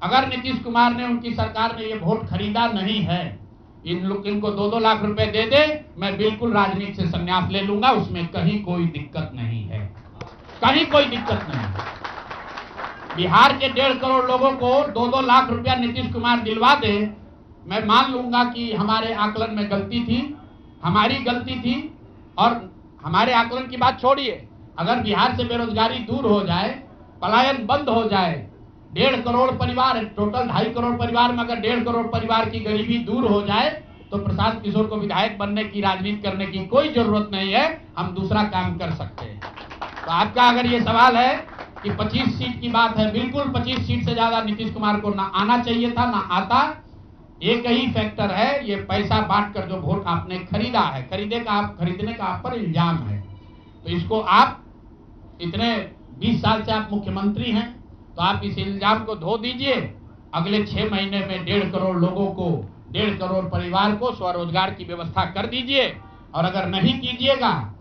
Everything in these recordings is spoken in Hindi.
अगर नीतीश कुमार ने, उनकी सरकार ने ये वोट खरीदा नहीं है, इनको 2-2 लाख रुपए दे दे, मैं बिल्कुल राजनीति से संन्यास ले लूंगा, उसमें कहीं कोई दिक्कत नहीं है, कहीं कोई दिक्कत नहीं है। बिहार के 1.5 करोड़ लोगों को 2-2 लाख रुपया नीतीश कुमार दिलवा दे, मैं मान लूंगा कि हमारे आकलन में गलती थी, हमारी गलती थी। और हमारे आकलन की बात छोड़िए, अगर बिहार से बेरोजगारी दूर हो जाए, पलायन बंद हो जाए, 1.5 करोड़ परिवार, टोटल 2.5 करोड़ परिवार में अगर 1.5 करोड़ परिवार की गरीबी दूर हो जाए, तो प्रशांत किशोर को विधायक बनने की, राजनीति करने की कोई जरूरत नहीं है, हम दूसरा काम कर सकते हैं। तो आपका अगर ये सवाल है कि 25 सीट की बात है, बिल्कुल 25 सीट से ज्यादा नीतीश कुमार को ना आना चाहिए था, ना आता। एक ही फैक्टर है, ये पैसा बांटकर जो वोट आपने खरीदा है, खरीदने का आप पर इल्जाम है। तो इसको आप इतने 20 साल से आप मुख्यमंत्री हैं, तो आप इस इल्जाम को धो दीजिए। अगले 6 महीने में 1.5 करोड़ लोगों को, 1.5 करोड़ परिवार को स्वरोजगार की व्यवस्था कर दीजिए। और अगर नहीं कीजिएगा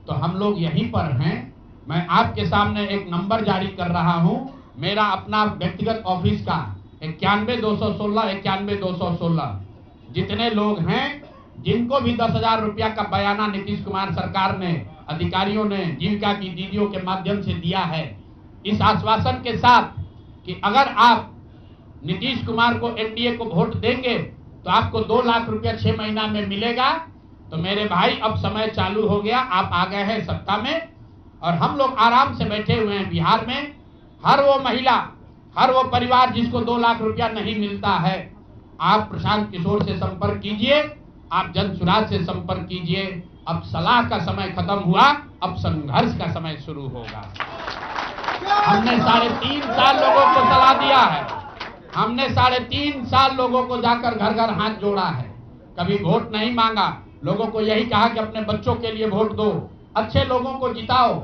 तो हम लोग यहीं पर हैं। मैं आपके सामने एक नंबर जारी कर रहा हूं, मेरा अपना व्यक्तिगत ऑफिस का 91-216 जितने लोग हैं, जिनको भी 10,000 रुपया का बयाना नीतीश कुमार सरकार ने, अधिकारियों ने, जीविका की दीदियों के माध्यम से दिया है, इस आश्वासन के साथ कि अगर आप नीतीश कुमार को, एनडीए को वोट देंगे तो आपको 2 लाख रुपया 6 महीना में मिलेगा। तो मेरे भाई, अब समय चालू हो गया, आप आ गए हैं सत्ता में और हम लोग आराम से बैठे हुए हैं बिहार में। हर वो महिला, हर वो परिवार जिसको 2 लाख रुपया नहीं मिलता है, आप प्रशांत किशोर से संपर्क कीजिए, आप जनसुराज से संपर्क कीजिए। अब सलाह का समय खत्म हुआ, अब संघर्ष का समय शुरू होगा। हमने 3.5 साल लोगों को सलाह दिया है, हमने 3.5 साल लोगों को जाकर घर घर हाथ जोड़ा है, कभी वोट नहीं मांगा। लोगों को यही कहा कि अपने बच्चों के लिए वोट दो, अच्छे लोगों को जिताओ।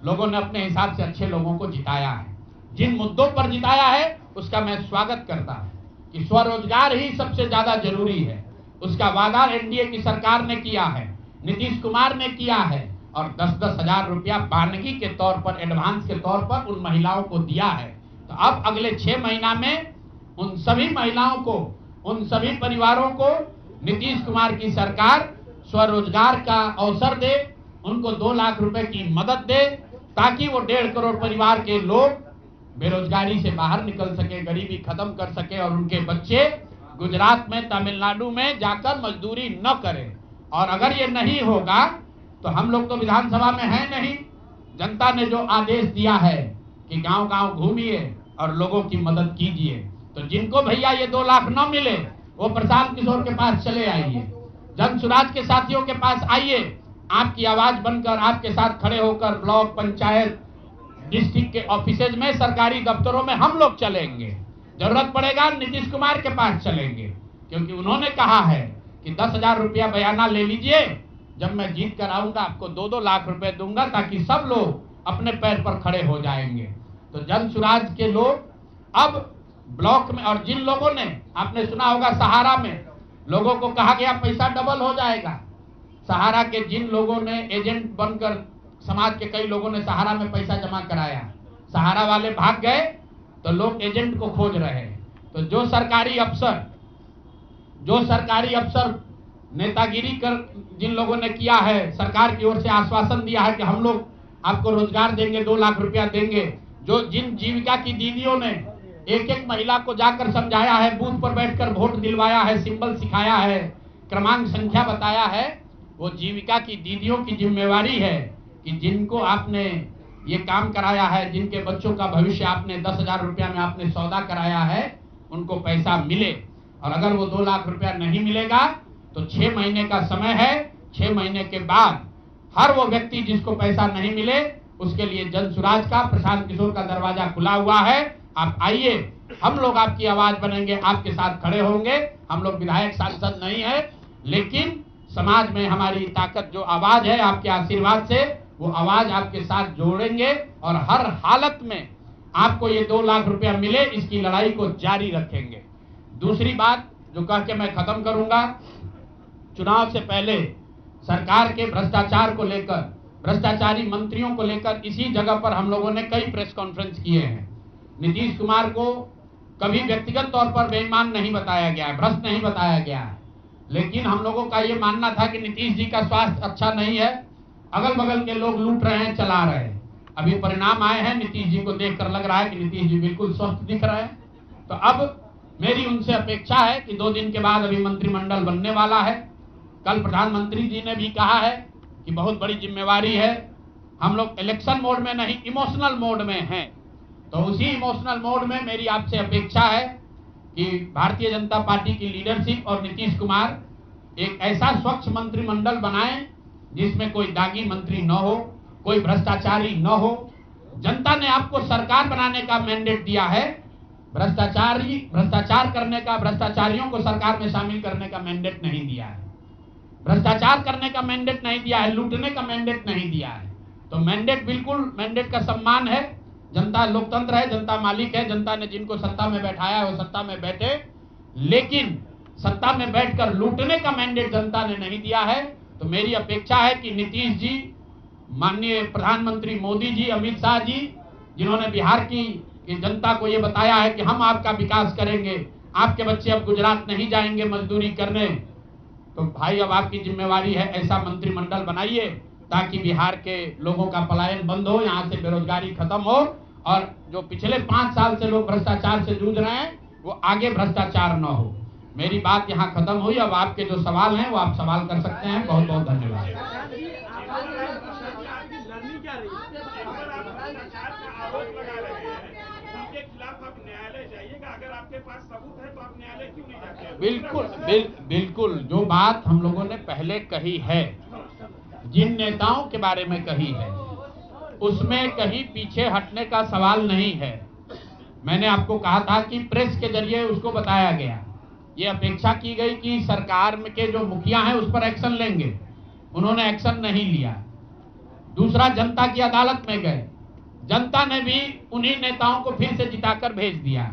लोगों ने अपने हिसाब से अच्छे लोगों को जिताया है। जिन मुद्दों पर जिताया है उसका मैं स्वागत करता हूं कि स्वरोजगार ही सबसे ज्यादा जरूरी है। उसका वादा एनडीए की सरकार ने किया है, नीतीश कुमार ने किया है, और 10-10 हजार रुपया बानगी के तौर पर, एडवांस के तौर पर उन महिलाओं को दिया है। तो अब अगले 6 महीना में उन सभी महिलाओं को, उन सभी परिवारों को नीतीश कुमार की सरकार स्वरोजगार का अवसर दे, उनको 2 लाख रुपए की मदद दे, ताकि वो 1.5 करोड़ परिवार के लोग बेरोजगारी से बाहर निकल सके, गरीबी खत्म कर सके और उनके बच्चे गुजरात में, तमिलनाडु में जाकर मजदूरी न करें। और अगर ये नहीं होगा तो हम लोग तो विधानसभा में हैं नहीं, जनता ने जो आदेश दिया है कि गांव-गांव घूमिए और लोगों की मदद कीजिए। तो जिनको भैया ये 2 लाख न मिले, वो प्रशांत किशोर के पास चले आइए, जनसुराज के साथियों के पास आइए, आपकी आवाज बनकर, आपके साथ खड़े होकर ब्लॉक, पंचायत, डिस्ट्रिक्ट के ऑफिसेज में, सरकारी दफ्तरों में हम लोग चलेंगे। जरूरत पड़ेगा नीतीश कुमार के पास चलेंगे, क्योंकि उन्होंने कहा है कि 10,000 रुपया बयाना ले लीजिए, जब मैं जीत कर आऊंगा आपको 2-2 लाख रुपए दूंगा, ताकि सब लोग अपने पैर पर खड़े हो जाएंगे। तो जनसुराज के लोग अब ब्लॉक में, और जिन लोगों ने, आपने सुना होगा सहारा में लोगों को कहा गया पैसा डबल हो जाएगा, सहारा के जिन लोगों ने एजेंट बनकर, समाज के कई लोगों ने सहारा में पैसा जमा कराया, सहारा वाले भाग गए तो लोग एजेंट को खोज रहे हैं। तो जो सरकारी अफसर नेतागिरी कर, जिन लोगों ने किया है, सरकार की ओर से आश्वासन दिया है कि हम लोग आपको रोजगार देंगे, 2 लाख रुपया देंगे, जिन जीविका की दीदियों ने एक महिला को जाकर समझाया है, बूथ पर बैठकर वोट दिलवाया है, सिंबल सिखाया है, क्रमांक संख्या बताया है, वो जीविका की दीदियों की जिम्मेवारी है कि जिनको आपने ये काम कराया है, जिनके बच्चों का भविष्य आपने 10,000 रुपया में आपने सौदा कराया है, उनको पैसा मिले। और अगर वो 2 लाख रुपया नहीं मिलेगा तो 6 महीने का समय है, 6 महीने के बाद हर वो व्यक्ति जिसको पैसा नहीं मिले, उसके लिए जनसुराज का, प्रशांत किशोर का दरवाजा खुला हुआ है। आप आइए, हम लोग आपकी आवाज बनेंगे, आपके साथ खड़े होंगे। हम लोग विधायक सांसद नहीं है, लेकिन समाज में हमारी ताकत, जो आवाज है, आपके आशीर्वाद से वो आवाज आपके साथ जोड़ेंगे और हर हालत में आपको ये 2 लाख रुपया मिले, इसकी लड़ाई को जारी रखेंगे। दूसरी बात जो कह के मैं खत्म करूंगा, चुनाव से पहले सरकार के भ्रष्टाचार को लेकर, भ्रष्टाचारी मंत्रियों को लेकर इसी जगह पर हम लोगों ने कई प्रेस कॉन्फ्रेंस किए हैं। नीतीश कुमार को कभी व्यक्तिगत तौर पर बेईमान नहीं बताया गया है, भ्रष्ट नहीं बताया गया है। लेकिन हम लोगों का ये मानना था कि नीतीश जी का स्वास्थ्य अच्छा नहीं है, अगल बगल के लोग लूट रहे हैं, चला रहे हैं। अभी परिणाम आए हैं, नीतीश जी को देखकर लग रहा है कि नीतीश जी बिल्कुल स्वस्थ दिख रहे हैं। तो अब मेरी उनसे अपेक्षा है कि 2 दिन के बाद अभी मंत्रिमंडल बनने वाला है। कल प्रधानमंत्री जी ने भी कहा है कि बहुत बड़ी जिम्मेवारी है, हम लोग इलेक्शन मोड में नहीं, इमोशनल मोड में हैं। तो उसी इमोशनल मोड में मेरी आपसे अपेक्षा है कि भारतीय जनता पार्टी की लीडरशिप और नीतीश कुमार एक ऐसा स्वच्छ मंत्रिमंडल बनाएं जिसमें कोई दागी मंत्री न हो, कोई भ्रष्टाचारी न हो। जनता ने आपको सरकार बनाने का मैंडेट दिया है, भ्रष्टाचार करने का, भ्रष्टाचारियों को सरकार में शामिल करने का मैंडेट नहीं दिया है, भ्रष्टाचार करने का मैंडेट नहीं दिया है, लूटने का मैंडेट नहीं दिया है। तो मैंडेट, बिल्कुल मैंडेट का सम्मान है। जनता लोकतंत्र है, जनता मालिक है, जनता ने जिनको सत्ता में बैठाया है वो सत्ता में बैठे, लेकिन सत्ता में बैठकर लूटने का मैंडेट जनता ने नहीं दिया है। तो मेरी अपेक्षा है कि नीतीश जी, माननीय प्रधानमंत्री मोदी जी, अमित शाह जी, जिन्होंने बिहार की जनता को ये बताया है कि हम आपका विकास करेंगे, आपके बच्चे अब गुजरात नहीं जाएंगे मजदूरी करने, तो भाई अब आपकी जिम्मेवारी है ऐसा मंत्रिमंडल बनाइए ताकि बिहार के लोगों का पलायन बंद हो, यहाँ से बेरोजगारी खत्म हो, और जो पिछले 5 साल से लोग भ्रष्टाचार से जूझ रहे हैं वो आगे भ्रष्टाचार न हो। मेरी बात यहाँ खत्म हुई। अब आपके जो सवाल हैं वो आप सवाल कर सकते हैं। बहुत बहुत धन्यवाद। बिल्कुल जो बात हम लोगों ने पहले कही है, जिन नेताओं के बारे में कही है, उसमें कहीं पीछे हटने का सवाल नहीं है। मैंने आपको कहा था कि प्रेस के जरिए उसको बताया गया, ये अपेक्षा की गई कि सरकार में के जो मुखिया हैं उस पर एक्शन लेंगे, उन्होंने एक्शन नहीं लिया। दूसरा, जनता की अदालत में गए, जनता ने भी उन्हीं नेताओं को फिर से जिताकर भेज दिया।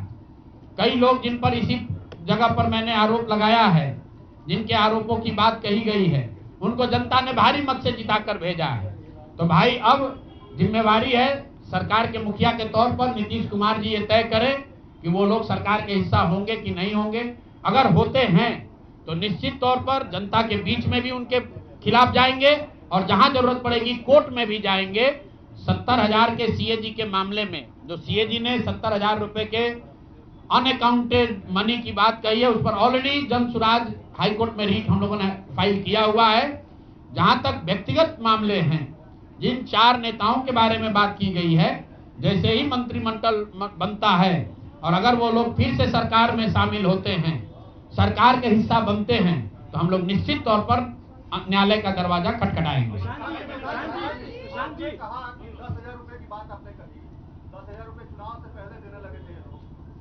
कई लोग जिन पर इसी जगह पर मैंने आरोप लगाया है, जिनके आरोपों की बात कही गई है, उनको जनता ने भारी मत से जिताकर भेजा है। तो भाई अब जिम्मेवारी है सरकार के मुखिया के तौर पर नीतीश कुमार जी ये तय करें कि वो लोग सरकार के हिस्सा होंगे कि नहीं होंगे। अगर होते हैं तो निश्चित तौर पर जनता के बीच में भी उनके खिलाफ जाएंगे और जहां जरूरत पड़ेगी कोर्ट में भी जाएंगे। 70,000 के सीएजी के मामले में जो सीएजी ने 70,000 रुपए के अनअकाउंटेड मनी की बात कही है, उस पर ऑलरेडी जन सुराज हाईकोर्ट में रीट हम लोगों ने फाइल किया हुआ है। जहां तक व्यक्तिगत मामले हैं, जिन 4 नेताओं के बारे में बात की गई है, जैसे ही मंत्रिमंडल बनता है और अगर वो लोग फिर से सरकार में शामिल होते हैं, सरकार के हिस्सा बनते हैं, तो हम लोग निश्चित तौर पर न्यायालय का दरवाजा खटखटाएंगे। 10,000 रुपए की बात आपने कही, 10,000 रुपए चुनाव से पहले देने लगे थे लोग।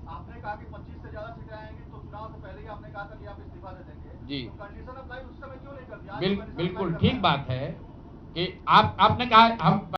आपने कहा कि 25 से ज्यादा सीटें आएंगी तो चुनाव से पहले ही आपने कहा था कि आप इस्तीफा दे देंगे जी। तो कंडीशन अप्लाई उस समय क्यों नहीं कर दिया? बिल्कुल ठीक बात है कि आपने कहा हम